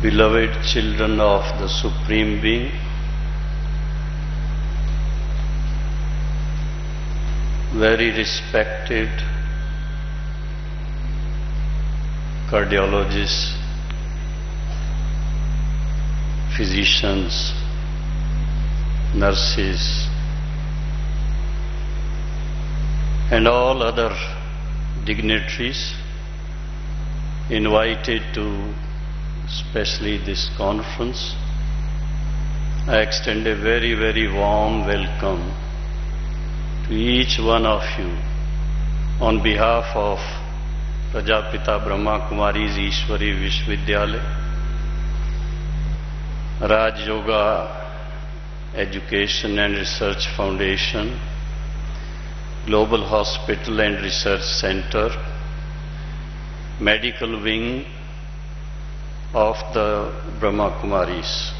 Beloved children of the Supreme Being, very respected cardiologists, physicians, nurses, and all other dignitaries invited to especially this conference, I extend a very, very warm welcome to each one of you on behalf of Prajapita Brahma Kumari's Ishwari Vishwavidyalaya, Raj Yoga Education and Research Foundation, Global Hospital and Research Center, Medical Wing of the Brahma Kumaris.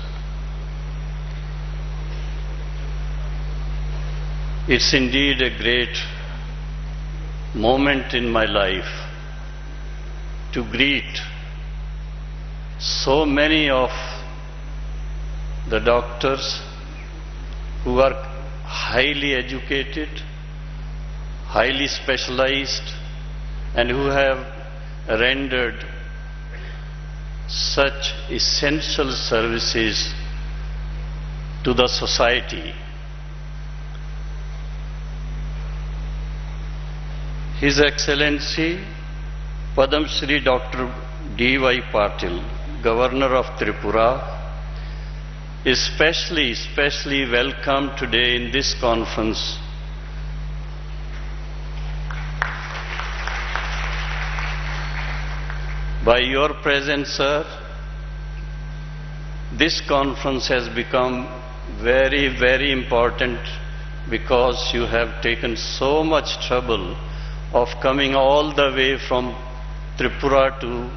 It's indeed a great moment in my life to greet so many of the doctors who are highly educated, highly specialized, and who have rendered such essential services to the society. His Excellency Padam Shri Dr. D.Y. Patil, Governor of Tripura, is specially welcome today in this conference. By your presence, sir, this conference has become very, very important because you have taken so much trouble of coming all the way from Tripura to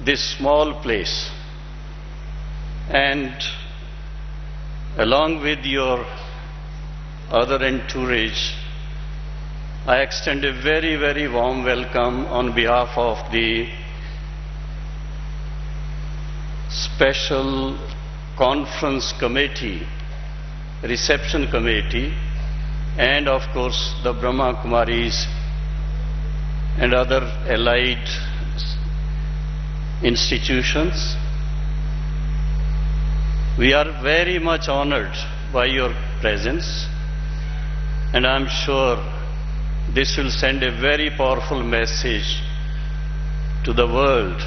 this small place. And along with your other entourage, I extend a very, very warm welcome on behalf of the Special Conference Committee, Reception Committee, and of course the Brahma Kumaris and other allied institutions. We are very much honored by your presence, and I'm sure this will send a very powerful message to the world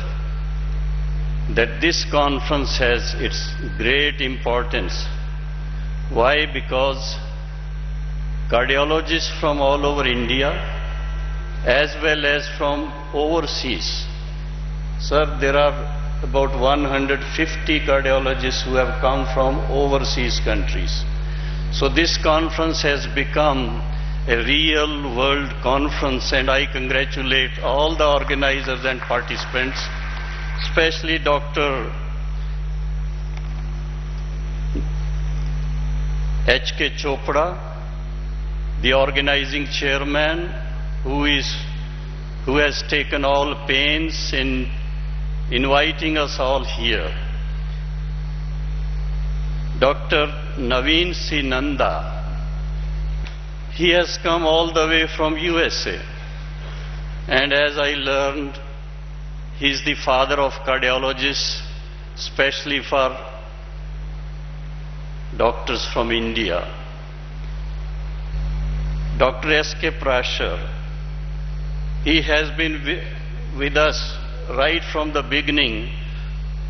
that this conference has its great importance. Why? Because cardiologists from all over India as well as from overseas. Sir, there are about 150 cardiologists who have come from overseas countries. So this conference has become a real world conference, and I congratulate all the organizers and participants, especially Dr. H.K. Chopra, the organizing chairman, who has taken all pains in inviting us all here. Dr. Naveen C. Nanda, he has come all the way from USA, and as I learned, he is the father of cardiologists, especially for doctors from India. Dr. S.K. Prashar, he has been with us right from the beginning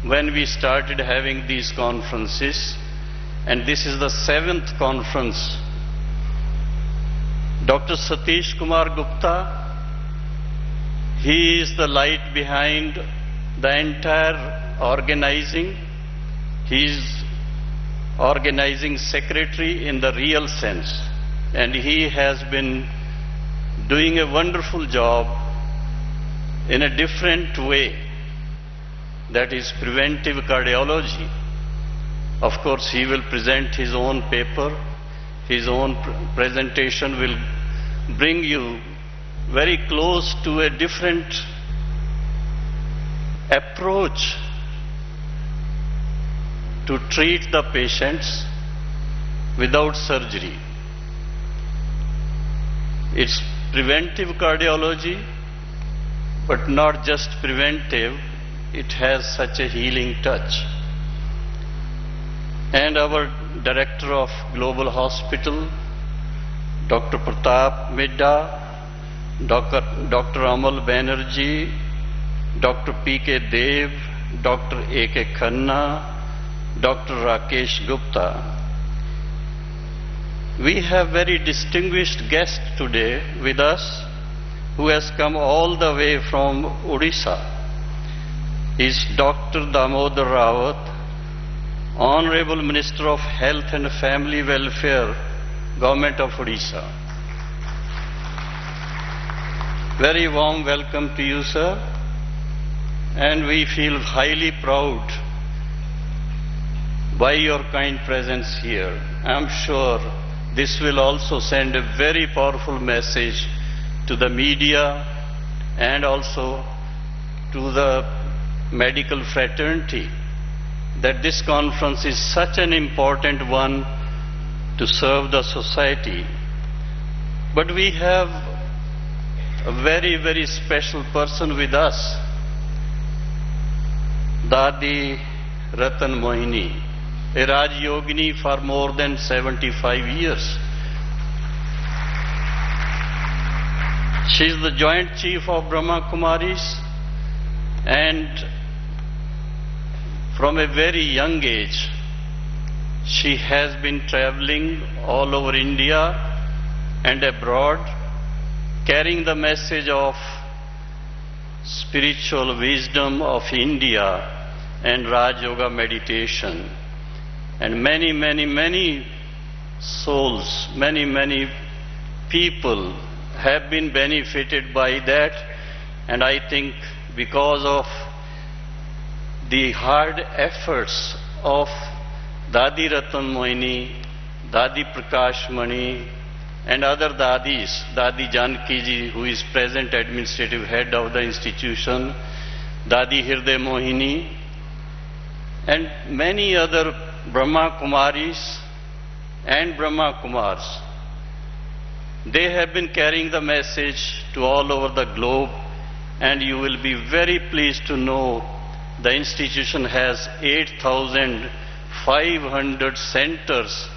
when we started having these conferences, and this is the 7th conference. Dr. Satish Kumar Gupta, he is the light behind the entire organizing. He is organizing secretary in the real sense, and he has been doing a wonderful job in a different way, that is preventive cardiology. Of course, he will present his own paper, his own presentation will bring you very close to a different approach to treat the patients without surgery. It's preventive cardiology, but not just preventive, it has such a healing touch. And our Director of Global Hospital, Dr. Pratap Midha, Dr. Amal Banerjee, Dr. P.K. Dev, Dr. A.K. Khanna, Dr. Rakesh Gupta. We have very distinguished guest today with us who has come all the way from Odisha. Is Dr. Damodar Rawat, Honorable Minister of Health and Family Welfare, Government of Odisha. Very warm welcome to you, sir. And we feel highly proud by your kind presence here. I am sure this will also send a very powerful message to the media and also to the medical fraternity that this conference is such an important one to serve the society. But we have a very, very special person with us, Dadi Ratan Mohini, a Raj Yogini for more than 75 years. She is the Joint Chief of Brahma Kumaris, and from a very young age, she has been traveling all over India and abroad, carrying the message of spiritual wisdom of India and Raj Yoga meditation. And many, many, many souls, many people have been benefited by that. And I think because of the hard efforts of Dadi Ratan Mohini, Dadi Prakash Mani, and other Dadis, Dadi Janki ji, who is present administrative head of the institution, Dadi Hirday Mohini, and many other Brahma Kumaris and Brahma Kumars. They have been carrying the message to all over the globe, and you will be very pleased to know the institution has 8,500 centers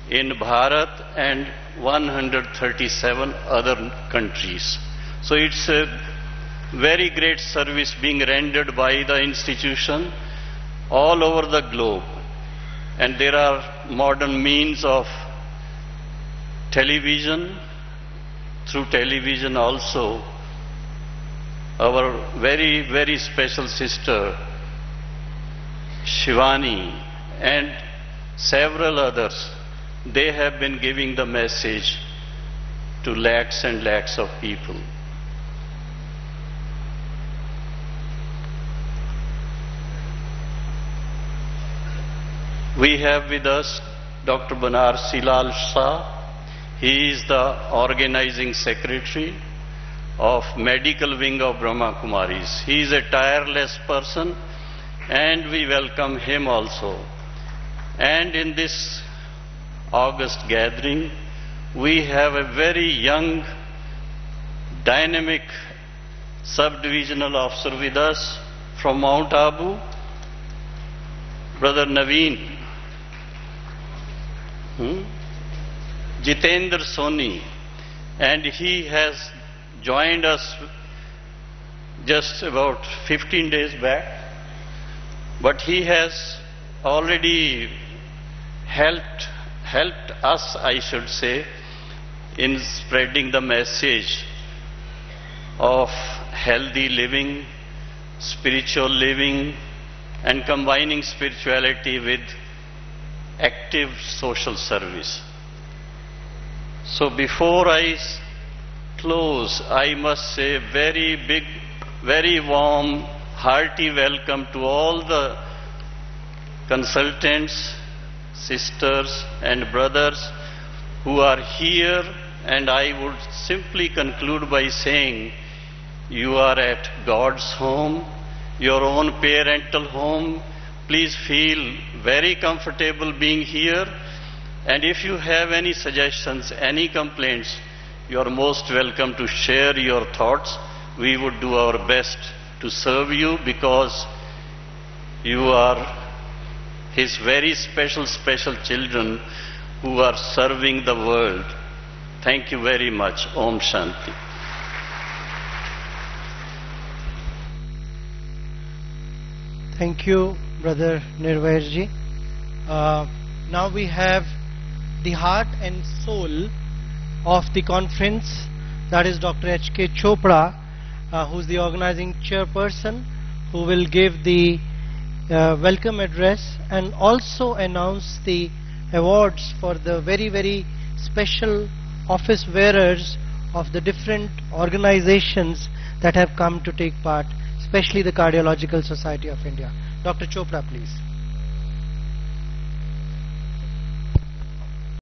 in Bharat and 137 other countries. So it's a very great service being rendered by the institution all over the globe. And there are modern means of television. Through television also, our very, very special sister Shivani and several others, they have been giving the message to lakhs and lakhs of people. We have with us Dr. Banarsi Lal Shah. He is the organizing secretary of medical wing of Brahma Kumaris. He is a tireless person, and we welcome him also. And in this August gathering, we have a very young, dynamic sub-divisional officer with us from Mount Abu, Brother Naveen. Jitendra Soni, and he has joined us just about 15 days back, but he has already helped us, I should say, in spreading the message of healthy living, spiritual living, and combining spirituality with active social service. So before I close, I must say very big, very warm, hearty welcome to all the consultants, sisters and brothers who are here, and I would simply conclude by saying you are at God's home, your own parental home, please feel very comfortable being here. And if you have any suggestions, any complaints, you are most welcome to share your thoughts. We would do our best to serve you because you are His very special children who are serving the world. Thank you very much. Om Shanti. Thank you, Brother Nirvairji. Now we have the heart and soul of the conference, that is Dr. H.K. Chopra, who is the organizing chairperson, who will give the welcome address and also announce the awards for the very special office wearers of the different organizations that have come to take part, especially the Cardiological Society of India. Dr. Chopra, please.